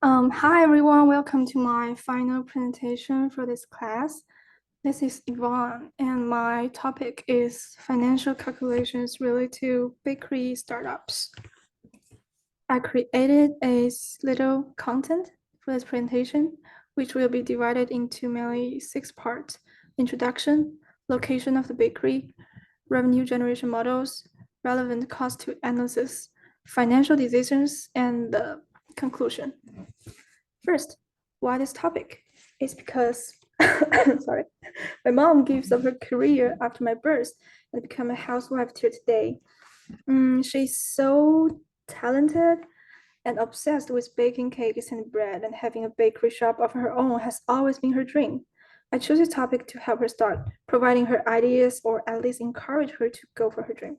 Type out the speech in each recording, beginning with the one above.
Hi everyone, welcome to my final presentation for this class. This is Yvonne, and my topic is financial calculations related to bakery startups. I created a little content for this presentation, which will be divided into mainly 6 parts: introduction, location of the bakery, revenue generation models, relevant cost to analysis, financial decisions, and the conclusion. First, why this topic? It's because sorry, my mom gives up her career after my birth and become a housewife till today. She's so talented and obsessed with baking cakes and bread, and having a bakery shop of her own has always been her dream. I chose this topic to help her start, providing her ideas or at least encourage her to go for her dream.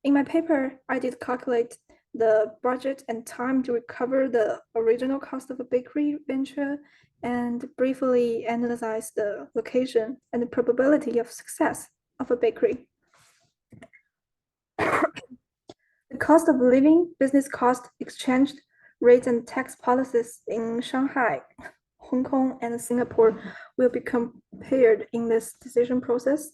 In my paper, I did calculate the budget and time to recover the original cost of a bakery venture and briefly analyze the location and the probability of success of a bakery. The cost of living, business cost, exchange rates, and tax policies in Shanghai, Hong Kong, and Singapore will be compared in this decision process.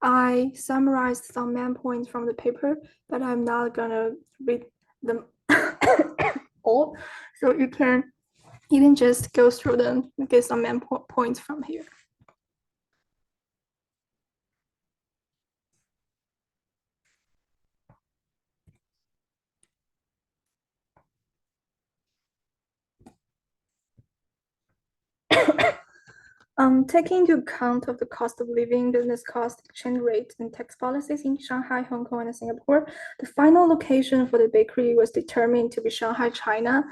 I summarized some main points from the paper, but I'm not gonna read them all. So you can just go through them and get some main points from here. Taking into account of the cost of living, business cost, exchange rate, and tax policies in Shanghai, Hong Kong, and Singapore, the final location for the bakery was determined to be Shanghai, China,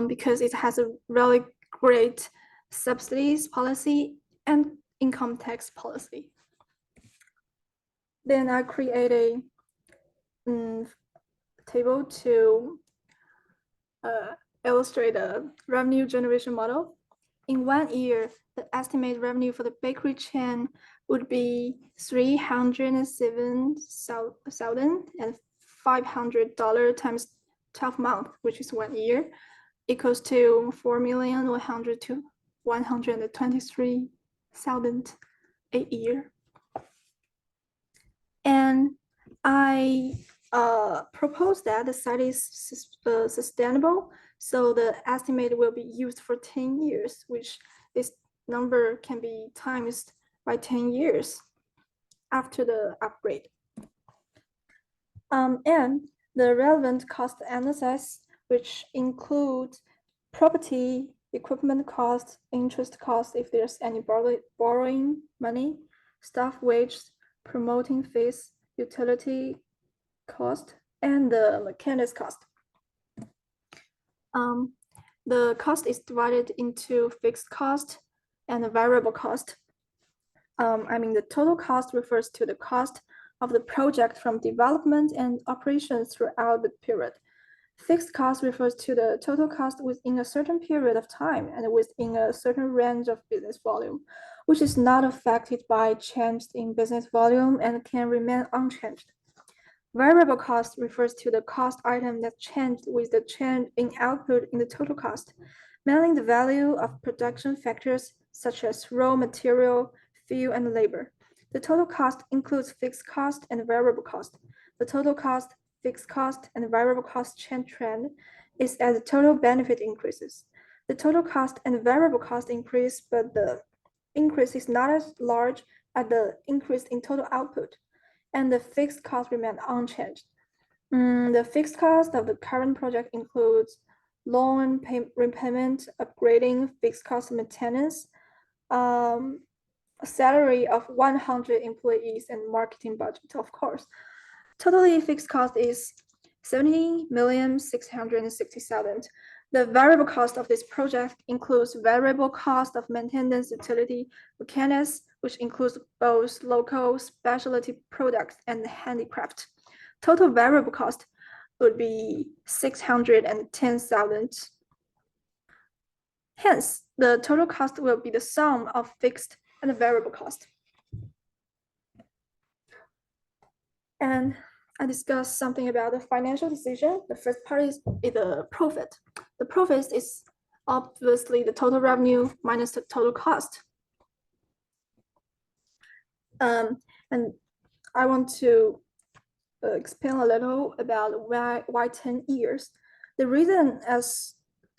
because it has a really great subsidies policy and income tax policy. Then I create a table to illustrate a revenue generation model. In 1 year, the estimated revenue for the bakery chain would be $307,500 times 12 months, which is 1 year, equals to 4,100,000 to 123,000 a year. And I propose that the site is sustainable, so the estimate will be used for 10 years, which this number can be times by 10 years after the upgrade. And the relevant cost analysis, which includes property, equipment cost, interest cost, if there's any borrowing money, staff wages, promoting fees, utility cost, and the mechanics cost. The cost is divided into fixed cost and a variable cost. The total cost refers to the cost of the project from development and operations throughout the period. Fixed cost refers to the total cost within a certain period of time and within a certain range of business volume, which is not affected by change in business volume and can remain unchanged. Variable cost refers to the cost item that changed with the change in output in the total cost, mainly the value of production factors such as raw material, fuel, and labor. The total cost includes fixed cost and variable cost. The total cost, fixed cost, and variable cost change trend is as the total benefit increases. The total cost and variable cost increase, but the increase is not as large as the increase in total output, and the fixed cost remain unchanged. The fixed cost of the current project includes loan repayment, upgrading, fixed cost maintenance, a salary of 100 employees, and marketing budget, of course. Totally fixed cost is 70,660,000. The variable cost of this project includes variable cost of maintenance, utility, mechanics, which includes both local specialty products and handicraft. Total variable cost would be 610,000. Hence, the total cost will be the sum of fixed and variable cost. And I discussed something about the financial decision. The first part is the profit. The profit is obviously the total revenue minus the total cost. And I want to explain a little about why 10 years. The reason as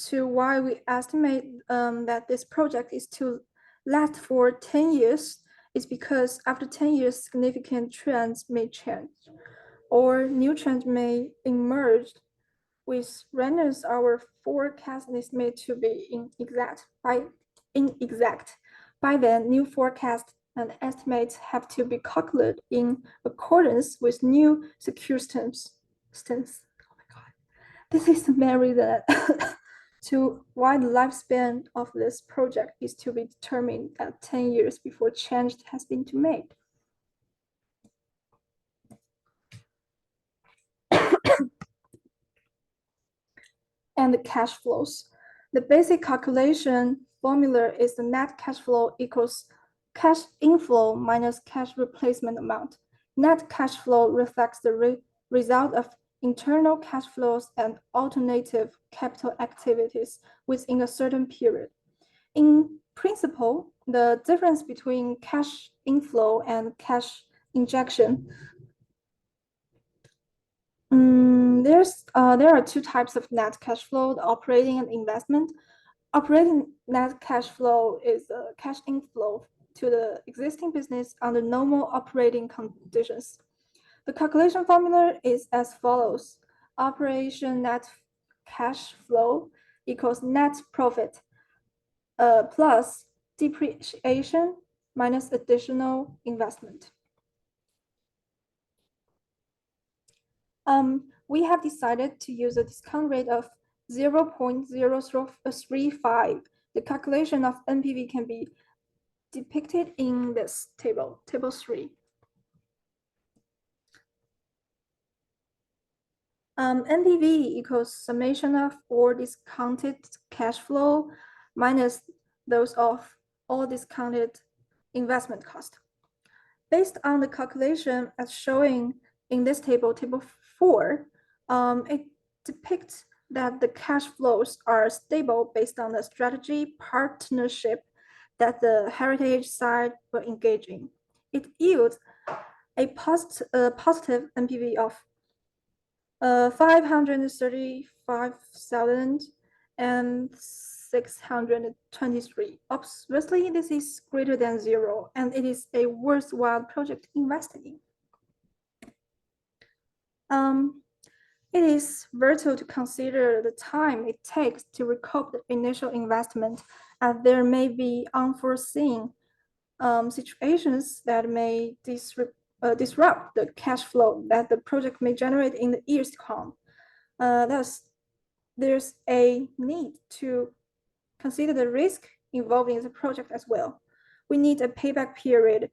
to why we estimate that this project is to last for 10 years is because after 10 years, significant trends may change or new trends may emerge, which renders our forecast estimate to be inexact. By then, new forecasts and estimates have to be calculated in accordance with new circumstances. Oh my God. This is the main reason to why the lifespan of this project is to be determined at 10 years before change has been made. And the cash flows. The basic calculation formula is the net cash flow equals cash inflow minus cash replacement amount. Net cash flow reflects the result of internal cash flows and alternative capital activities within a certain period. In principle, the difference between cash inflow and cash injection there are two types of net cash flow, the operating and investment. Operating net cash flow is a cash inflow to the existing business under normal operating conditions. The calculation formula is as follows. Operation net cash flow equals net profit plus depreciation minus additional investment. We have decided to use a discount rate of 0.035. The calculation of NPV can be depicted in this table, table 3. NPV equals summation of all discounted cash flow minus those of all discounted investment cost. Based on the calculation as showing in this table, table 4, it depicts that the cash flows are stable based on the strategy partnership that the heritage side will engage in. It yields a positive NPV of 535,623. Obviously, this is greater than 0, and it is a worthwhile project invested in. It is vital to consider the time it takes to recoup the initial investment, as there may be unforeseen situations that may disrupt the cash flow that the project may generate in the years to come. Thus, there's a need to consider the risk involved in the project as well. We need a payback period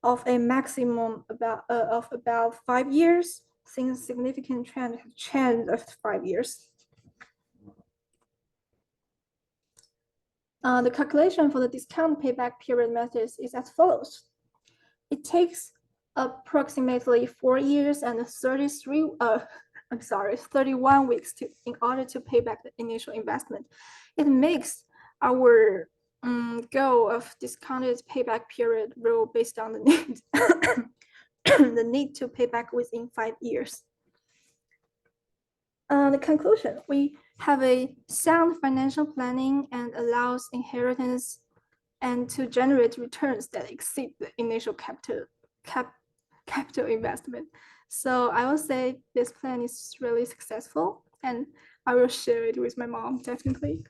of a maximum of about 5 years, since significant trend have changed after 5 years. The calculation for the discount payback period methods is as follows. It takes approximately 4 years and 31 weeks in order to pay back the initial investment. It makes our goal of discounted payback period rule based on the need the need to pay back within 5 years. The conclusion, we have a sound financial planning and allows inheritance and to generate returns that exceed the initial capital investment. So I will say this plan is really successful, and I will share it with my mom, definitely.